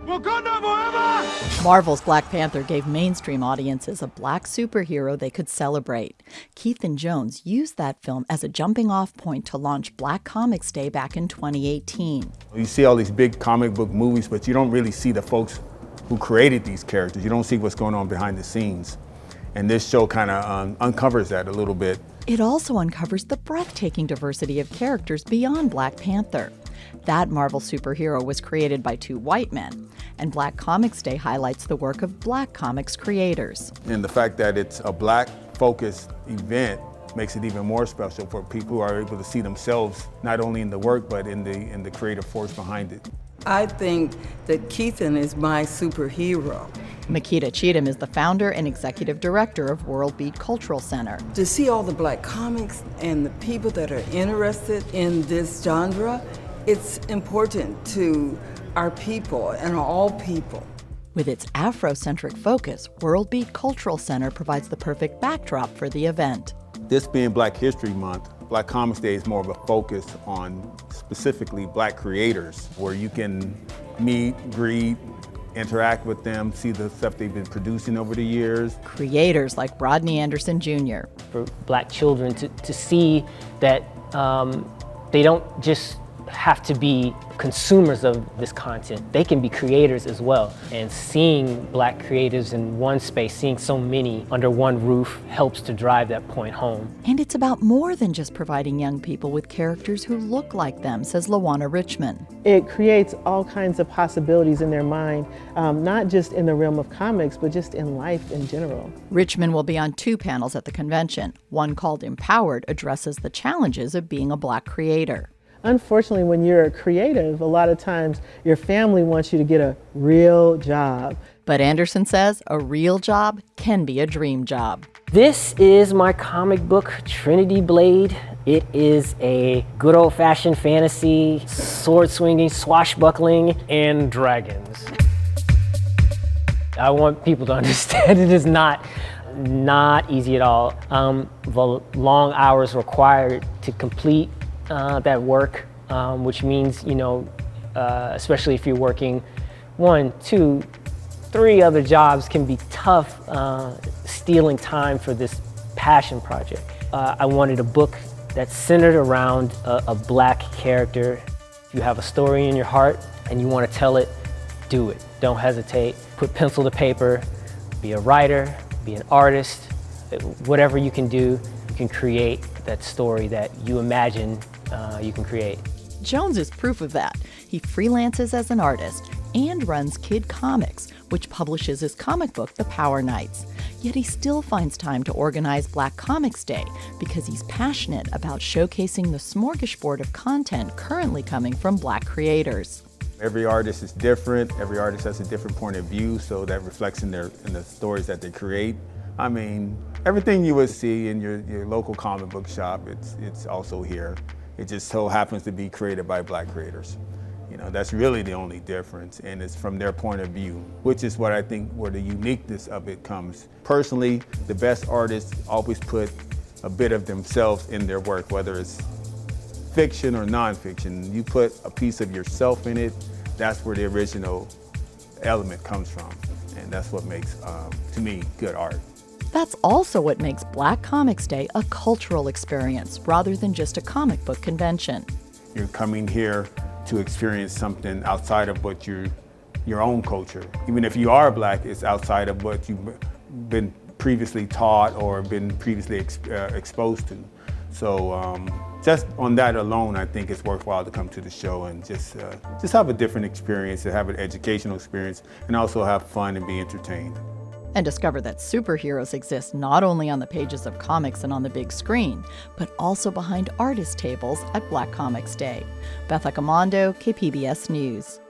Wakanda forever! Marvel's Black Panther gave mainstream audiences a black superhero they could celebrate. KEITHAN Jones used that film as a jumping-off point to launch Black Comix Day back in 2018. You see all these big comic book movies, but you don't really see the folks who created these characters. You don't see what's going on behind the scenes. And this show kind of uncovers that a little bit. It also uncovers the breathtaking diversity of characters beyond Black Panther. That Marvel superhero was created by two white men, and Black Comix Day highlights the work of Black comics creators. And the fact that it's a black-focused event makes it even more special for people who are able to see themselves not only in the work, but in the creative force behind it. I think that KEITHAN is my superhero. Makita Cheatham is the founder and executive director of WorldBeat Cultural Center. To see all the black comics and the people that are interested in this genre, it's important to our people and all people. With its Afrocentric focus, WorldBeat Cultural Center provides the perfect backdrop for the event. This being Black History Month, Black Comix Day is more of a focus on specifically black creators, where you can meet, greet, interact with them, see the stuff they've been producing over the years. Creators like Rodney Anderson Jr. For black children to see that they don't just have to be consumers of this content. They can be creators as well. And seeing black creatives in one space, seeing so many under one roof, helps to drive that point home. And it's about more than just providing young people with characters who look like them, says Lawana Richmond. It creates all kinds of possibilities in their mind, not just in the realm of comics, but just in life in general. Richmond will be on two panels at the convention. One called Empowered addresses the challenges of being a black creator. Unfortunately, when you're a creative, a lot of times your family wants you to get a real job. But Anderson says a real job can be a dream job. This is my comic book, Trinity Blade. It is a good old-fashioned fantasy, sword-swinging, swashbuckling, and dragons. I want people to understand it is not easy at all. The long hours required to complete that work, which means, especially if you're working 1, 2, 3 other jobs, can be tough stealing time for this passion project. I wanted a book that's centered around a black character. If you have a story in your heart and you want to tell it, do it. Don't hesitate. Put pencil to paper, be a writer, be an artist, whatever you can do, you can create that story that you imagine you can create. Jones is proof of that. He freelances as an artist and runs Kid Comics, which publishes his comic book, The Power Knights. Yet he still finds time to organize Black Comix Day because he's passionate about showcasing the smorgasbord of content currently coming from black creators. Every artist is different. Every artist has a different point of view, so that reflects in the stories that they create. I mean, everything you would see in your local comic book shop, it's also here. It just so happens to be created by black creators. That's really the only difference, and it's from their point of view, which is what I think where the uniqueness of it comes. Personally, the best artists always put a bit of themselves in their work, whether it's fiction or nonfiction. You put a piece of yourself in it, that's where the original element comes from, and that's what makes, to me, good art. That's also what makes Black Comix Day a cultural experience rather than just a comic book convention. You're coming here to experience something outside of what your own culture. Even if you are black, it's outside of what you've been previously taught or been previously exposed to. So just on that alone, I think it's worthwhile to come to the show and just have a different experience, to have an educational experience, and also have fun and be entertained. And discover that superheroes exist not only on the pages of comics and on the big screen, but also behind artist tables at Black Comix Day. Beth Accomando, KPBS News.